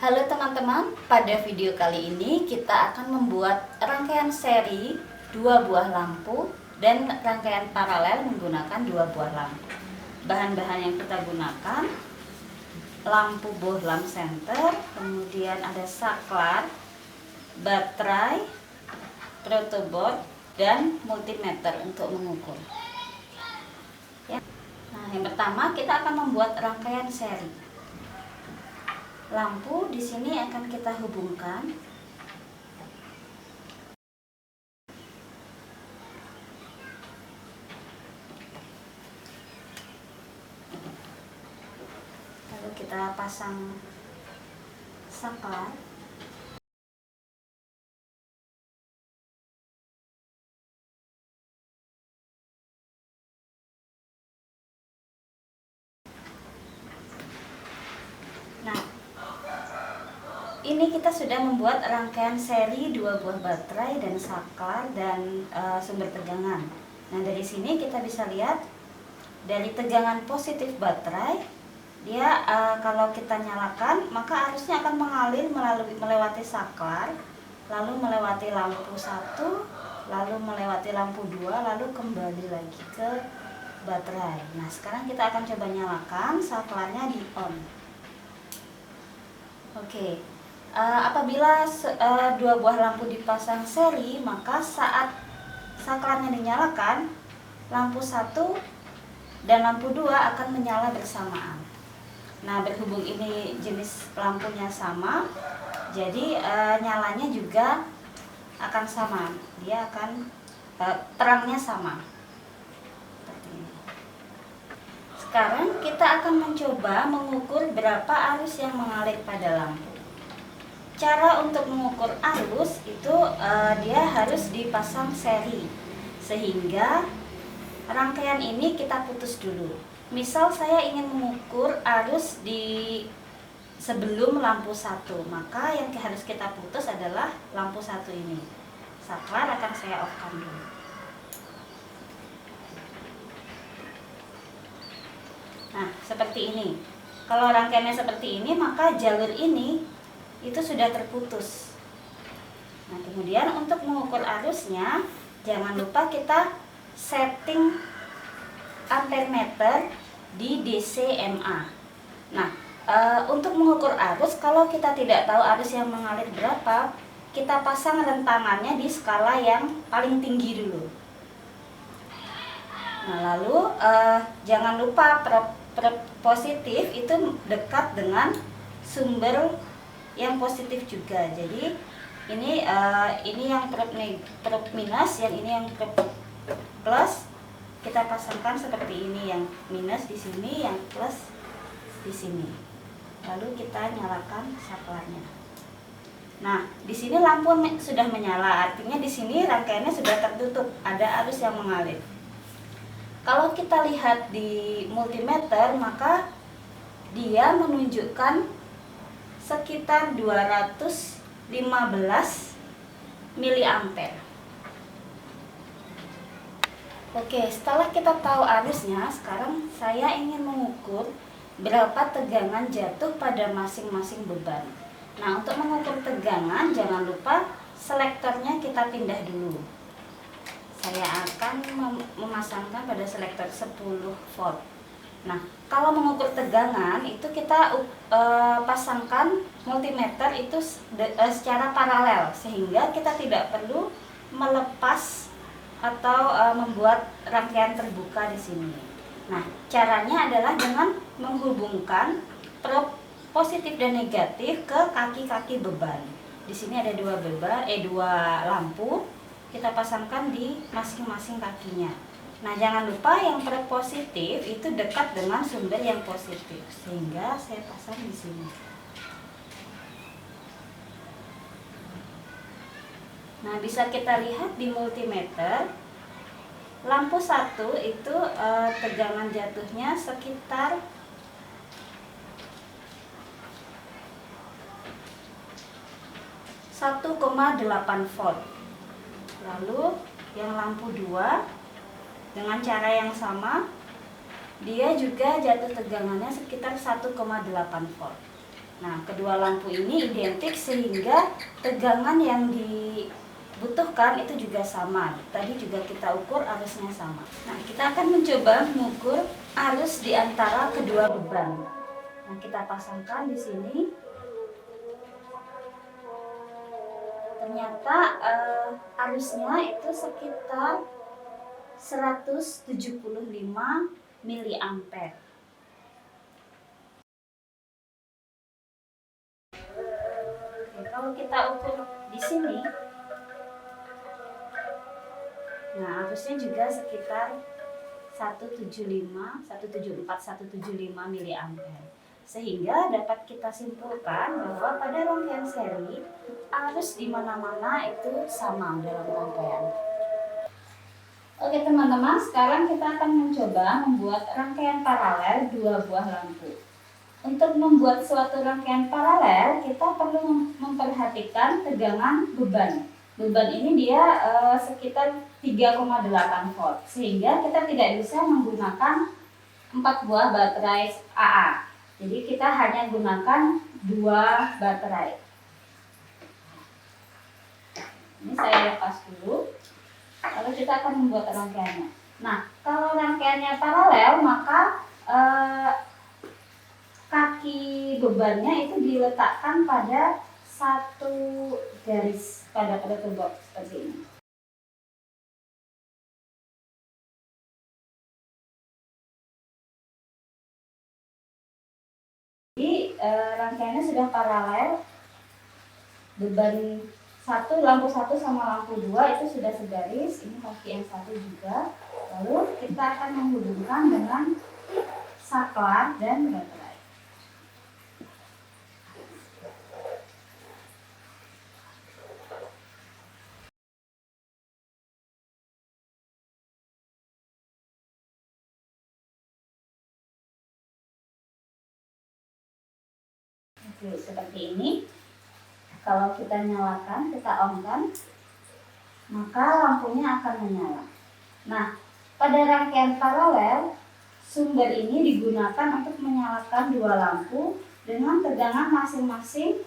Halo teman-teman, pada video kali ini kita akan membuat rangkaian seri 2 buah lampu dan rangkaian paralel menggunakan 2 buah lampu. Bahan-bahan yang kita gunakan: lampu bohlam senter, kemudian ada saklar, baterai, protoboard, dan multimeter untuk mengukur. Nah, yang pertama kita akan membuat rangkaian seri. Lampu di sini akan kita hubungkan. Lalu kita pasang saklar. Nah, ini kita sudah membuat rangkaian seri 2 buah baterai dan saklar dan sumber tegangan. Nah, dari sini kita bisa lihat dari tegangan positif baterai, dia kalau kita nyalakan maka arusnya akan mengalir melewati saklar, lalu melewati lampu 1, lalu melewati lampu 2, lalu kembali lagi ke baterai. Nah, sekarang kita akan coba nyalakan, saklarnya di on. Oke, apabila 2 buah lampu dipasang seri, maka saat saklarnya dinyalakan, lampu 1 dan lampu 2 akan menyala bersamaan. Nah, berhubung ini jenis lampunya sama, jadi nyalanya juga akan sama. Dia akan terangnya sama. Seperti ini. Sekarang kita akan mencoba mengukur berapa arus yang mengalir pada lampu. Cara untuk mengukur arus itu dia harus dipasang seri, sehingga rangkaian ini kita putus dulu. Misal saya ingin mengukur arus di sebelum lampu 1, maka yang harus kita putus adalah lampu 1 ini. Saklar akan saya off-kan dulu. Nah, seperti ini. Kalau rangkaiannya seperti ini, maka jalur ini itu sudah terputus. Nah, kemudian untuk mengukur arusnya, jangan lupa kita setting ampere meter di DCMA. Nah, untuk mengukur arus, kalau kita tidak tahu arus yang mengalir berapa, kita pasang rentangannya di skala yang paling tinggi dulu. Nah, lalu jangan lupa positif itu dekat dengan sumber yang positif juga. Jadi ini yang prop minus, yang ini yang prop plus. Kita pasangkan seperti ini, yang minus di sini, yang plus di sini. Lalu kita nyalakan saklarnya. Nah, di sini lampu sudah menyala, artinya di sini rangkaiannya sudah tertutup, ada arus yang mengalir. Kalau kita lihat di multimeter, maka dia menunjukkan sekitar 215 miliampere. Oke, setelah kita tahu arusnya, sekarang saya ingin mengukur berapa tegangan jatuh pada masing-masing beban. Nah, untuk mengukur tegangan, jangan lupa selektornya kita pindah dulu. Saya akan memasangkan pada selektor 10 volt. Nah, kalau mengukur tegangan itu kita pasangkan multimeter itu secara paralel, sehingga kita tidak perlu melepas atau membuat rangkaian terbuka di sini. Nah, caranya adalah dengan menghubungkan prop positif dan negatif ke kaki-kaki beban. Di sini ada 2 lampu, kita pasangkan di masing-masing kakinya. Nah, jangan lupa yang prop positif itu dekat dengan sumber yang positif, sehingga saya pasang di sini. Nah, bisa kita lihat di multimeter, lampu 1 itu tegangan jatuhnya sekitar 1,8 volt. Lalu yang lampu 2 dengan cara yang sama, dia juga jatuh tegangannya sekitar 1,8 volt. Nah, kedua lampu ini identik sehingga tegangan yang dibutuhkan itu juga sama. Tadi juga kita ukur arusnya sama. Nah, kita akan mencoba mengukur arus di antara kedua beban. Nah, kita pasangkan di sini. Ternyata arusnya itu sekitar 175 miliampere. Kalau kita ukur di sini, nah arusnya juga sekitar 174, 175 miliampere. Sehingga dapat kita simpulkan bahwa pada rangkaian seri, arus di mana-mana itu sama dalam rangkaian. Oke teman-teman, sekarang kita akan mencoba membuat rangkaian paralel dua buah lampu. Untuk membuat suatu rangkaian paralel, kita perlu memperhatikan tegangan beban. Beban ini dia sekitar 3,8 volt, sehingga kita tidak bisa menggunakan 4 buah baterai AA. Jadi kita hanya gunakan 2 baterai. Ini saya lepas dulu, lalu kita akan membuat rangkaiannya. Nah, kalau rangkaiannya paralel, maka kaki bebannya itu diletakkan pada satu garis pada turbok seperti ini. Jadi rangkaiannya sudah paralel. Beban lampu satu sama lampu 2 itu sudah segaris. Ini kaki yang satu juga. Lalu kita akan menghubungkan dengan saklar dan baterai. Oke, seperti ini. Kalau kita nyalakan, kita on-kan, maka lampunya akan menyala. Nah, pada rangkaian paralel, sumber ini digunakan untuk menyalakan 2 lampu dengan tegangan masing-masing.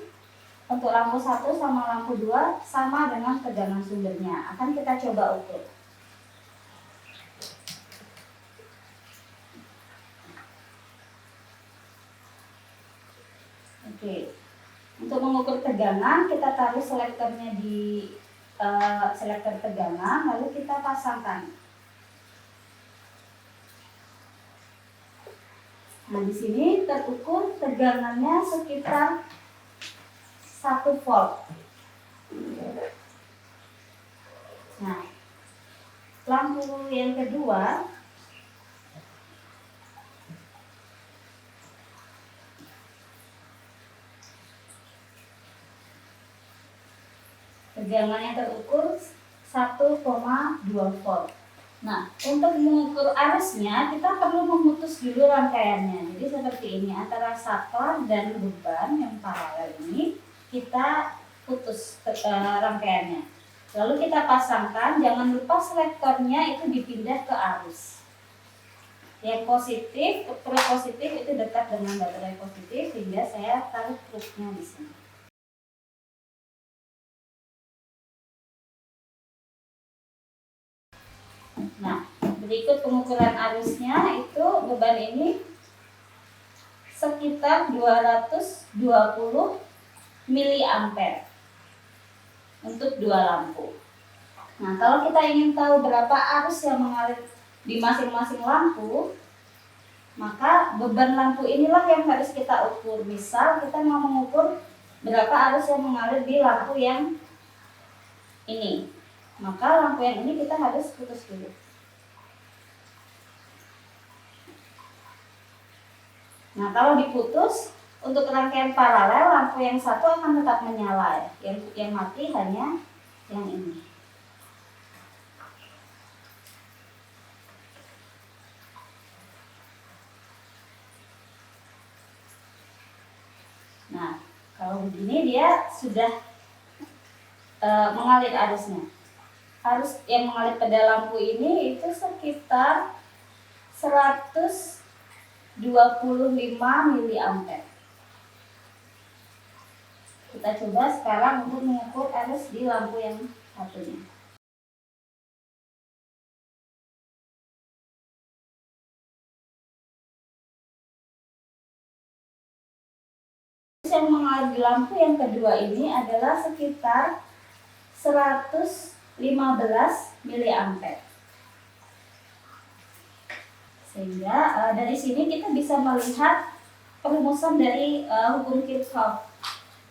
Untuk lampu 1 sama lampu 2 sama dengan tegangan sumbernya. Akan kita coba ukur. Oke, untuk mengukur tegangan kita taruh selektornya di selektor tegangan, lalu kita pasangkan. Nah, di sini terukur tegangannya sekitar 1 volt. Nah, lampu yang kedua tegangannya terukur 1,2 volt. Nah, untuk mengukur arusnya kita perlu memutus dulu rangkaiannya. Jadi seperti ini, antara saklar dan beban yang paralel ini kita putus rangkaiannya. Lalu kita pasangkan, jangan lupa selektornya itu dipindah ke arus. Yang positif, truk positif itu dekat dengan baterai positif, sehingga saya taruh truknya di sini. Nah, berikut pengukuran arusnya itu beban ini sekitar 220 miliampere untuk 2 lampu. Nah, kalau kita ingin tahu berapa arus yang mengalir di masing-masing lampu, maka beban lampu inilah yang harus kita ukur. Misal kita mau mengukur berapa arus yang mengalir di lampu yang ini, maka lampu yang ini kita harus putus dulu. Nah, kalau diputus, untuk rangkaian paralel lampu yang satu akan tetap menyala, yang mati hanya yang ini. Nah, kalau begini dia sudah mengalir arusnya. Arus yang mengalir pada lampu ini itu sekitar 125 miliampere. Kita coba sekarang untuk mengukur arus di lampu yang satunya. Yang mengalir di lampu yang kedua ini adalah sekitar 115 mA. Sehingga dari sini kita bisa melihat perumusan dari hukum Kirchhoff.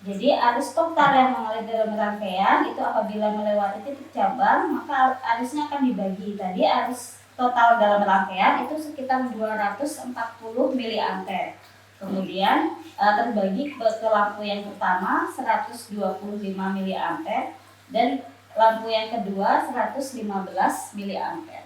Jadi arus total yang mengalir dalam rangkaian itu apabila melewati titik cabang, maka arusnya akan dibagi. Tadi arus total dalam rangkaian itu sekitar 240 mA. Kemudian terbagi ke lampu yang pertama 125 mA dan lampu yang kedua 115 mA.